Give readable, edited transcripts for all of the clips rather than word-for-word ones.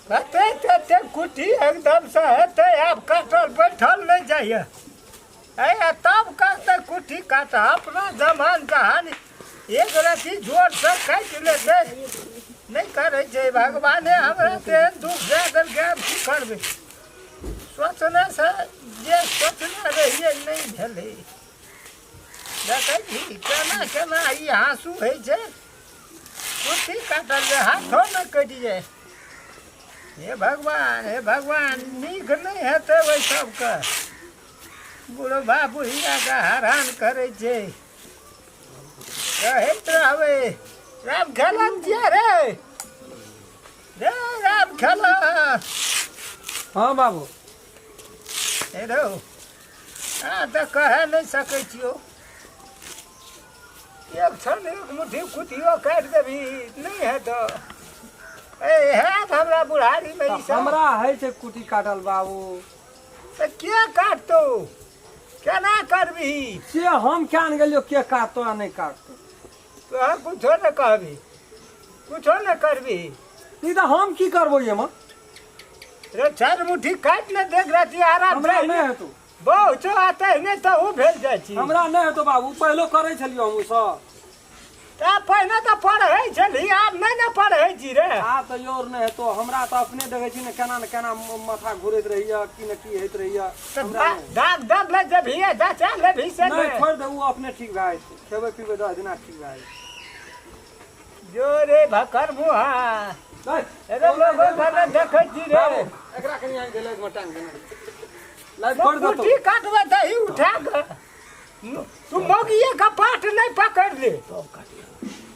ते कुटी एकदम से हेते आप काटल बैठल नहीं जाइए तब काटते कुटी काट अपना जमान कहानी एक रति जोर से काट लेते नहीं करे छे भगवान हमरा के दुख दे करके की करबे सोचने से जे सोचने रहिए नहीं भेले देखे छी केना केना ई हाँसू है छे कुटी काटल हाथों में कटि जाए हे भगवान नीक नहीं हेते वही सबके बुढ़बा बुढ़िया का हैरान करे छे कहत रहबे राम खेलन छियै रे राम खेलन। हाँ बाबू हेलो तो कह नहीं सकै छियो एक क्षण एक मुट्ठी कुटियो काट देबी नहीं है तो हमरा बुढ़ारी में हमरा है से कुटी काटल बाबू तो क्या काटतो केना करबी से हम क्या न गेलियो के काटतो आ नहीं काटतो तो कुछो न कहबी कुछो न करबी ई तो हम की करबो ये में रे चार मुट्ठी काट ले देख राती आराम हमरा नहीं है तो बहुत आते नहीं तो वो भेल जाय छी हमरा नहीं है तो बाबू पहलो करे छलियो हम सब ता पहले तो पढ़े छली आब नहीं न पढ़े छी रे आ तो योर नहीं है तो हमरा तो अपने देखे छी न केना माथा घुरैत रहिया कि न की होइत रहिया दाग दाग ले जब ही जा ले भी से नहीं छोड़ दे वो अपने ठीक भाई खेबे पीबे 10 दिन ठीक भाई जो रे भकर मुहा अरे लोग घर देखे छी रे एकरा कनी आ गेलै मटान के लाइट कर दो कुटी काटवा दही उठा के तू मोगिए का पाठ नहीं पकड़ ले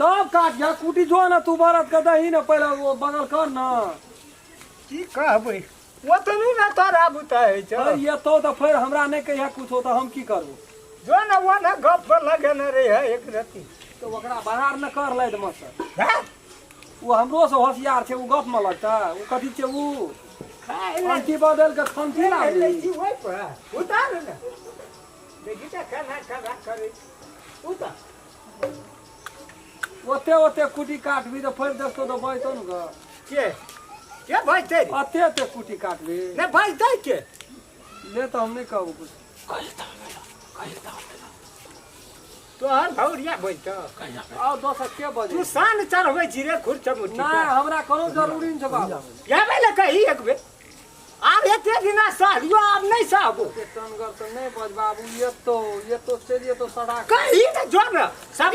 तब काट जा कुटी जो ना तू बरत के दही ना पहले वो बगल कर ना की कहबै वो तो ना तोरा बुताए छ ये तो फिर हमरा नहीं कहिया कुछ हो तो हम की करबो जो ना वो ना गप पर लगे न रे है एक रति तो ओकरा बाहर न कर ले मत हैं वो हमरो से होशियार छे वो गप में लगता वो कथि छे वो अंकी बदल के खंती ना ले छी वही पर उतार ना देखी त खाना करे उतार ओते कुटी काटबी तो फिर देखतो तो बजतो न ग के बजते अते कुटी काटबी ने बजते के ले तो हम नहीं कहबो कुछ तो हर भौरिया बजत आ दोसर के बजे तू सान चढ़बै छी रे खुरचा मुट्ठी ना हमरा कोनो जरूरी न छ बाबू याबे ले कही एक बेर आब एते दिना सहलियो आब नहीं सहबो तनगर तो नहीं बज बाबू ये तो चलिए तो सड़ा कही न जोर सब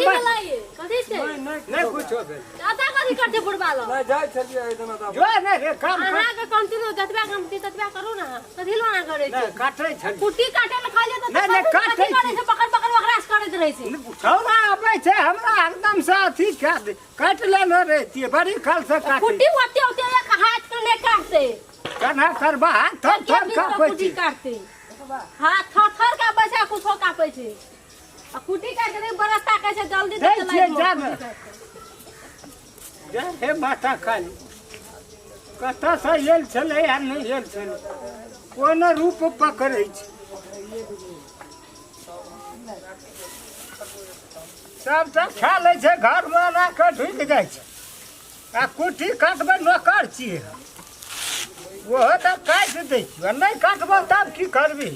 कथि छै नहीं कुछ हो भेल दादा कथि करते बुढ़बा लो नहीं जाय छलिए ए जना दा जो नहीं रे काम अहाँ के कंटिन्यू जतबा काम ततबा करू ना कथि लो ना करे छै काटै छ कुटी काटे ले खाली तो नहीं काटै करे छै पकड़ ओकरा से करैत रहै छै छौरा आबै छै हमरा एकदम से अथी काट ले न रे ती बड़ी काल से काट कुटी ओते एक हाथ के नहीं काटते कना करबा थर थर काटै कुटी काटते हाथ थर थर का बचा कुछ हो काटै छै आ कुटी काट के बरस्ता कहै छै जल्दी दे चलाई जा हे माथा खाली कतऽ से आयल छलै आ नहीं आयल छलै कोन रूप पकड़ै छै सब खा लै छै घर में ना के ढुक जाइ छै आ कुटी काटबै नौकर छियै वो तो काट दै छियै नहीं काटबो तब की करबी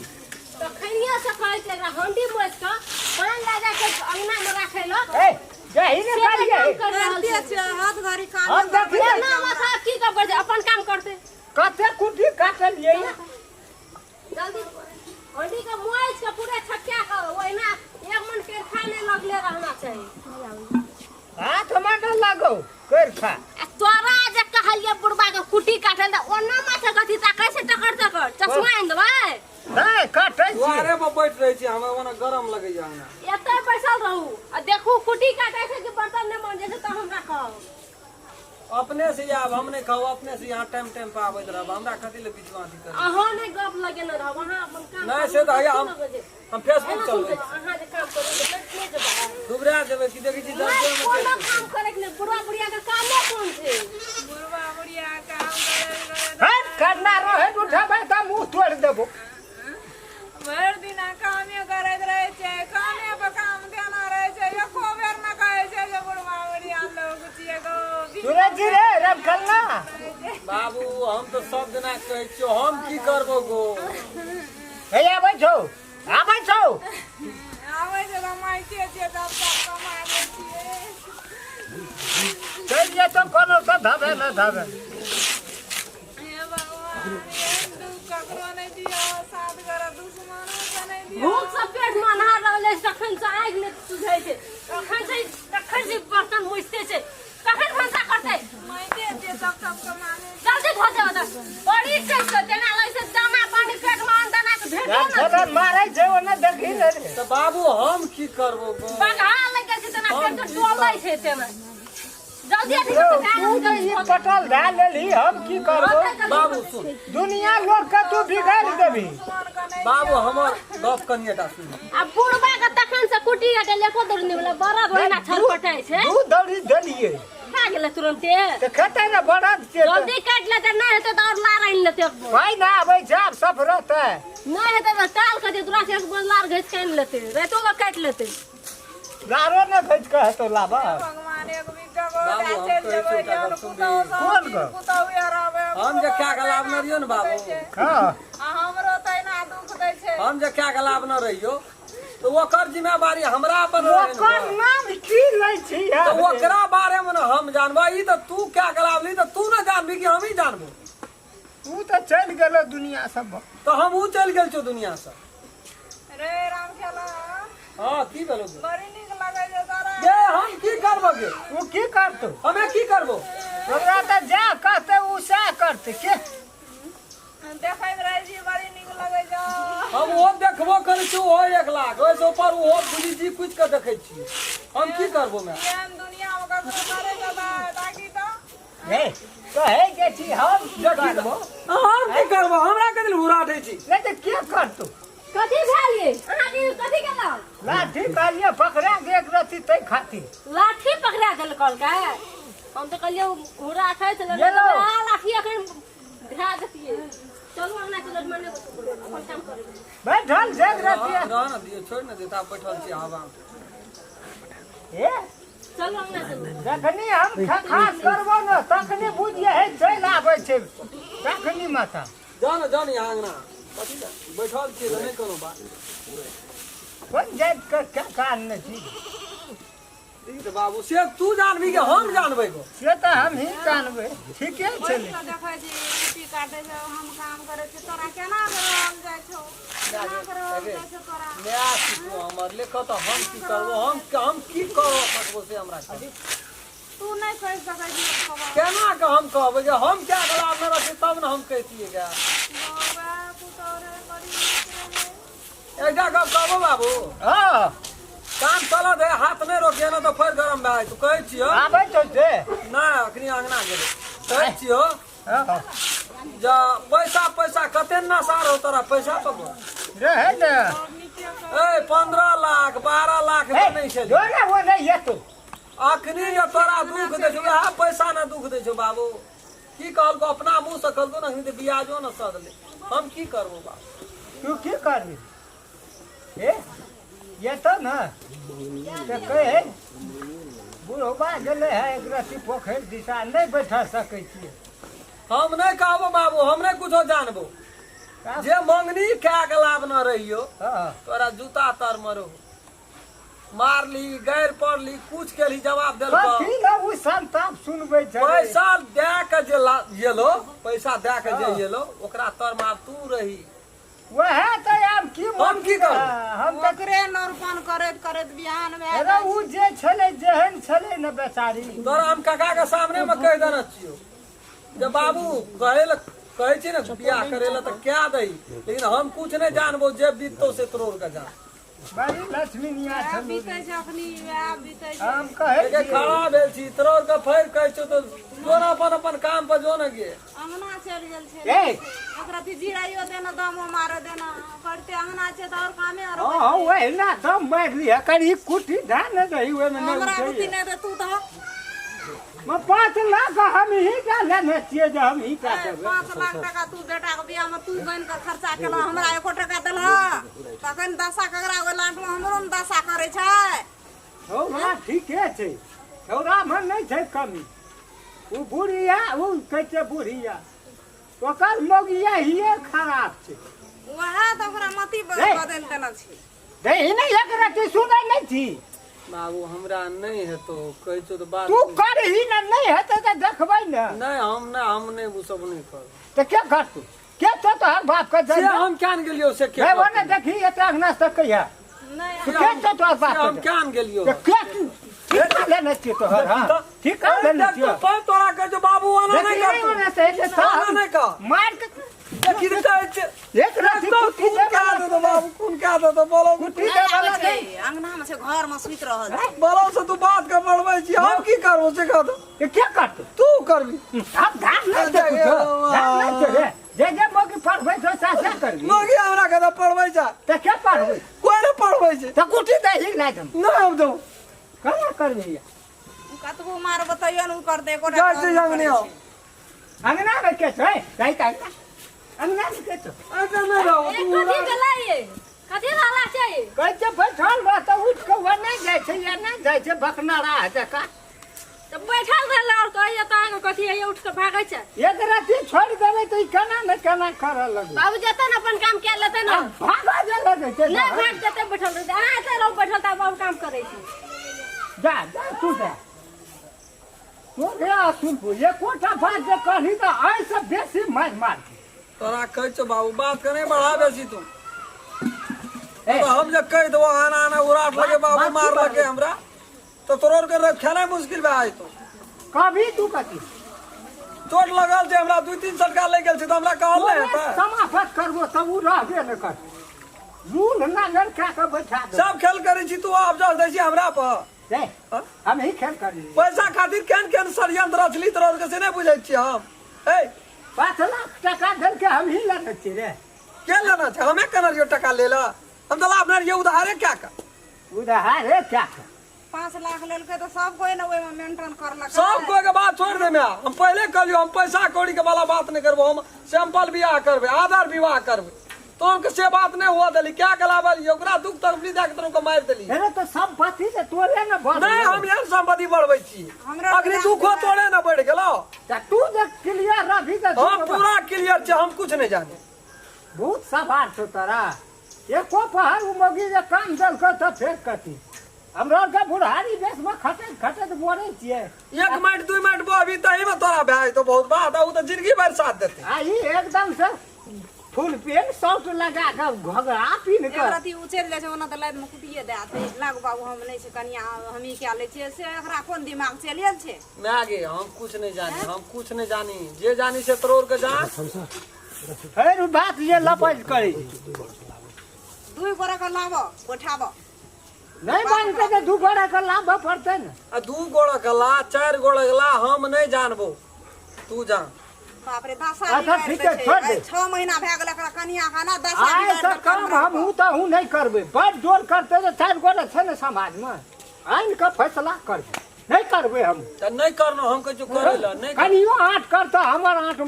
तो खैनिया से कहै छै एकरा हंडी मोच के पान लगा के अंगना में राखै लो ए जही ने कालिए करते छै हाथ घड़ी काम हम देखिए ना माथा की करबै छै अपन काम करते कते कुटी काटलिए जल्दी हंडी के मोच के पूरा छक्का के ओहिना एक मन के खाने लगले रहना चाहिए हाथ में न लगो कर खा तोरा जे कहलिए बुढ़बा के कुटी काटल त ओना माथा कथि ताकै छै टकर चश्मा आइन देबै नहीं काटै छी दुआरे पर बैठ रही छी हमरा ओना गरम लगैया हमरा एतै बैसल रहू आ देखू कुटी काटै छै कि बर्तन नहीं मांजे छै त हमरा कहू अपने से आब हम नहीं कहू अपने से यहाँ टाइम पे आबैत रहब हमरा कथि ले बीच में अथी कर अहाँ नहीं गप लगेने रहब अहाँ अपन काम नहीं से तो हम फेसबुक चलबै अहाँ जे काम करू त नहीं जेबै दुबरा देबै कि देखै छी 10 नहीं में कोनो काम करे के नहीं बुढ़ा बुढ़िया के कामे कोन छै बुढ़वा बुढ़िया काम करे हट करना रहे उठाबै त मुंह तोड़ देबो भर दिन कामे करैत रहे छै कामे पर काम देना रहे छै एको बेर न कहै छै जे बुढ़वा बुढ़िया लोग छियै गो सूरज जी रे रब कलना बाबू हम तो सब जना कहै छियो हम की करबो गो हे आबै छौ आबै छै त माइते छियै तब तक कमाबै छियै चलि जेतौ कोनो से धबे न धबे हे भगवान एहन दुख ककरो नहि दियो साथ करे दुश्मनो के नहि दियो भूख से पेट में अन्हार रहले तखन से आगि ने सुझै छै तखन से बर्तन मुछते छै कखन भंसा करतै माइते छियै तब तक कमाबै जल्दी धो दे ओतऽ बड़ी छै तो तेना लइ से दाना पानी पेट में दाना के भेट या छोरा मारै छै ओने देखी रे तो बाबू हम की करबो गो बगहा लग छै तेना पेट टोलै छै तेना जल्दी अथी यौ, से तू जे ई पटल धै लेली हम की करबो बाबू सुन दुनिया लोग के तू बिगाड़ देबी बाबू हमर गप कनिएटा सुन अब बुढ़बा के तखन से कुटी हटे लेको दौड़ने वाला बड़ा बड़ा छलपटाय छै दू दौड़ी देलिए खा गेले तुरंते तो खेतै ने बड़ा से जल्दी काट लेते नहीं हेते तो और लार आइन लेते भाई ना आबै छै आब सब रहतै नहीं हेते तो टाल के दूरा से एक बार लार घिस काट लेते रातो में काट लेते गारो ने भेज के हेतौ लाबा भगवान एक बिगहा गो बाबू, हम चल कहै जेबै छियै जन तकर सुन पुतौ ली। कोन गो? पुतौ रहबै हम जे खा के लाभ न रहियो ने बाबू हां आ हमरो तैना दुख दै छै हम जे खा के लाभ न रहियो तो ओकर जिम्मेवारी हमरा पर रहै ने ओकर बा। नाम की लै छी तो यार ओकरा बारे में न हम जानबो ई तो तू क्या के लाभ ली तो तू न जानबी कि हम ही जानबो तू तो चल गेलो दुनिया सब तो हम ऊ चल गेल छौ दुनिया से रे राम खेला हां की भेलो गे बड़ी नीक लागै छै तोरा गे हम की करबो गे तू की करतो हमे की करबो तोरा तो जा कहते उ सा करते के देखैत रहै छी बड़ी नीक लागै छै हम ओ देखबो करै छी ओ 1 लाख ओइसे ऊपर ओ पुलिस जी कुछ के देखै छी हम की करबो मैं एहन दुनिया में ककरो करे के ताकि तो हे कहे के छी हम की देखी करबो हम की करबो हमरा के दिल हुरा दै छी नहीं तो के करतो कथी भेलिए अहाँ के कथी केलौ लाठी कालिए पकड़ा के एक रति तै खाती लाठी पकड़ा देल कल का हम तो कहलिए घोड़ा खाए चल ये लो। लाठी अखन धा देतिए चलो हमरा चलो मने अपन काम करे बैठल जग रति रह न दियो छोड़ न देता बैठल छी हवा ए चलो हमरा चलो जखनी हम खास करबो न तखनी बुझिए हे चल आबै छै तखनी माता जान यहाँ अंगना कथी ला? बैठल छी तो नहीं कोनो बात कोन जात के क्या कान न छी ई तो बाबू से तू जानबी कि हम जानबै गो से तो हम ही जानबै ठीके छै बैठ के देखै छी कुटी काटे छै हम काम करे छी तोरा केना रहल जाइ छौ केना रहल जाइ छौ तोरा नया सीखो हमर लेखो तो हम की करबो हम की करो सकबो से हमरा के। तू नहीं कह सकै छी खबर केना के हम कहबै जे हम क्या गला में रखी तब न हम कहतिए गे बाबा पुतौ रे बड़ी नीक रहे एकटा गप कहबो बाबू हां काम चलत है हाथ नहीं रोकिए ना तो फिर गरम भए तू कहै छियो आबै तो दे ना अखनी अंगना गेलै कहै छियो हां जे पैसा कते नशा रहो तोरा पैसा पकड़ रहे न ए 15 लाख 12 लाख हे नहीं छै जोरे वो नहीं येतो अखनी जे तोरा दुख दै छौ वएह पैसा ना दुख दै छौ बाबू की कहलको अपना मुंह से कहलको ना हिंद बियाजो न सदले हम की करबो बाबू तू की करबी ए ये तो न तो कहे बुढ़वा गेले है एक रति पोखर दिशा नहीं बैठा सकै छियै हम नहीं कहबो बाबू हम नहीं कुछो जानबो जे मंगनी खा के लाभ न रहियो हां तोरा जूता तर मरो मारली गैर पड़ली कुछ केली जवाब देलको कथी ला उ संताप सुनबै छै पैसा दे के जे येलो पैसा दे के जे येलो ओकरा तर मार तू रही वह तो हम की हम की करू? हम तो ओकरे नौरपन करैत करैत बिहान में अरे उ जे छले जेहन छले न बेचारी तोरा हम काका के सामने में कह देना छियो जे बाबू कहै छी ना बियाह करे ला तो क्या दई लेकिन हम कुछ नहीं जानबो जे बीततो से तोर का जान बड़ी लक्ष्मी निया छलू बीतै छै अखनी वएह बीतै छै हम कहे के खड़ा भेल छी तोर का फेर कहै छौ तो जो ना अपन काम पर जो ना गे अंगना चलि गेल छै ए ओकरा जिराइयो देना दमो मारे देना करते अंगना छै तो और कामे और हां वही ना दम मार लिया करी कुटी धान दही वे में हमरा नहीं बुद्धि नहीं दे तू तो मैं 5 लाख हम ही का लेने छिए जे हम ही का देबै 5 लाख टका तू बेटा के बियाह में तू बन के खर्चा केला हमरा 1 टका देलह तखन दशा ककरा ओइ लांट में हमरो में दशा करे छै छौरा ठीके छै छौरा में नहीं छै कमी वो बुढ़िया वो कैसे बुढ़िया ओकर मोगिया ही खराब छे वहाँ तो ओकरा मती रे। बदल देना छी दही नहीं एक रति सुनै नहीं थी बाबू हमरा नहीं है तो कहै छौ तो बात तू कर ही ना नहीं है तो देखबै ना नहीं हम नहीं वो सब नहीं कर तो क्या कर तू क्या तो हर बाप का से हम क्या गेलियो से मैं वो ना देखी एतरा नाच तक कहिया नहीं तो क्या तो हर बाप हम का क्या गेलियो तो क्या ठीक कर लेना चाहिए तो हर हां ठीक कर लेना चाहिए तो तोरा कह जो बाबू आना नहीं देखी कर होना चाहिए तो आना नहीं का मार के देखी तो एक रति तो कुटी कौन क्या दे तो बाबू कौन क्या दे तो बोलो कुटी दे वाला छै नहीं अंगना में से घर में सुत रहल छै बोलो से तू बात कर पड़बै छी हम की करबो से कह दो ये क्या करते तू करबी अब धान नहीं दे कुछ धान नहीं दे रे जे मोगी पढ़बै तो सासा करबी मगे हमरा कह पड़बै जा तो क्या पढ़बै कोई नहीं पड़बै छै तो कुटी दे ही नहीं तुम नहीं हम दो कना करबी कतबो मार बतैयो न कर दे जा से अंगने आओ अंगना में के छै जाई ता अंगना में के छै ऐसे नहीं रहो एक तू कथी गलाइए कथी वाला छै कहै बैठल बा तो उठ के वो नहीं जाय छै या नहीं जाय छै बकनारा है का तो बैठल रहल और कहिए तो आगे कथी है उठ के भागै छै एक राती छोड़ देबै तो ई केना न केना करऽ लगै बाबू जतन अपन काम कर लेते ना भागा जे लगै छै नहीं भाग देते बैठल रहते अहाँ एते लोग बैठल ता बाबू काम करे छी जा जा तू जा तू गया सुनपुर ये कोठा बात जे कहली तो आई से बेसी मार तोरा कह छो बाबू बात करे बढ़ा बेसी तू ए तो हम जब कह दो आना आना उराट लगे बाबू मार लगे हमरा तो तोर के खेला मुश्किल बा आई तो कभी तू कथी चोट लगल छै हमरा 2-3 सटका लग गेल छै तो हमरा कहल नहीं है समाप्त करबो तब उ रहबे न कर रूल ना लड़का के बैठा दे सब खेल करे छी तू अब जा दै छी हमरा पर दे हम ही खेल करी पैसा खातिर केन केन षडयंत्र रचली तोर के से नहीं बुझै छी हम ए 5 लाख टका दल के हम ही लेने छी रे के लेना छै हमें केना रियो टका लेला हम तो लाभ नहीं उधारे क्या का उधार है क्या 5 लाख लेलकै तो सब कोई न ओइ में मेंटेन करलक सब कोई के बात छोड़ दे मैं हम पहले कहलियो हम पैसा कौड़ी के वाला बात नहीं करबो हम सिंपल विवाह करबे आधार विवाह करबे तो हमके से बात नहीं हुआ दली क्या गलावली ओकरा दुख तकलीफ देख तुमको मार देली अरे तो संपत्ति से तोरे न बढ़ नहीं हम यार संपत्ति बढ़बै छी हमरा अगली दुखो तोड़े न बढ़ गेलो तू जे क्लियर रही त हम पूरा क्लियर छै हम कुछ नहीं जाने बहुत सवार छो तोरा एको पहाड़ उमगी जे काम दल को तो फेर कथी हमरा के बुढ़ारी बेस में खटत बोरे छिए 1 मिनट 2 मिनट अभी तही में तोरा भाई तो बहुत बात है वो तो जिंदगी भर साथ देते आई एकदम से फुल पेन सॉफ्ट लगा के घगरा पीन के एकरती उचल जाय छै ओना त लाद में कुटिए दे आते लाग बाबू हम नहीं छै कनिया हम ही क्या ले छियै से एकरा कोन दिमाग चल गेल छै मैं आगे हम कुछ नहीं जानी हम कुछ नहीं जानी जे जानी से तोड़ के जा फेर बात ये लपज करे 2 गोरा के लाबो गोठाबो नहीं मानते तो दू गोड़ा के लाभ पड़ते न आ 2 गोड़ा गला 4 गोड़ा गला हम नहीं जानबो तू जान बाप रे 10 अच्छा, ठीक है, छोड़ दे। 6 महीना भए गेल एकरा कनिया खाना 10 आए तो काम हम हूँ तो हूँ नहीं करबे बड़ जोर करते तो 4 गोड़ा छे न समाज में आइन का फैसला करबे नहीं करबे हम त नहीं करनो हम कह करेला नहीं कर... कनियो आठ करता हमर आठ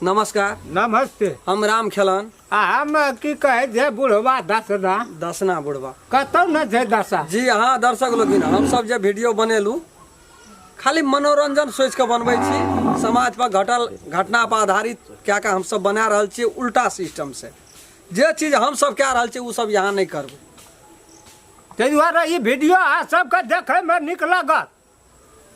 नमस्कार नमस्ते हम राम खेलन आ हम की कहे जे बुढ़वा दसना दसना बुढ़वा कतौ न जे दशा जी हाँ दर्शक लोग हम सब जे वीडियो बनेलू खाली मनोरंजन सोच के बनबै छी समाज पर घटना पर आधारित क्या का हम सब बना रहल छी उल्टा सिस्टम से जे चीज हम सब कह रहल छी उ सब यहाँ नहीं करबो ताहि दुआरे ई वीडियो अहाँ सबके देखै में नीक लागत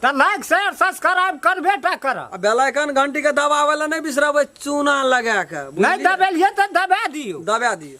तो लाइक शेयर सब्सक्राइब करबे टा करब बेल आइकन घंटी के दबावे ला नहीं बिसरबै चूना लगा के नहीं दबेलिए तो दबा दियो दबा दियो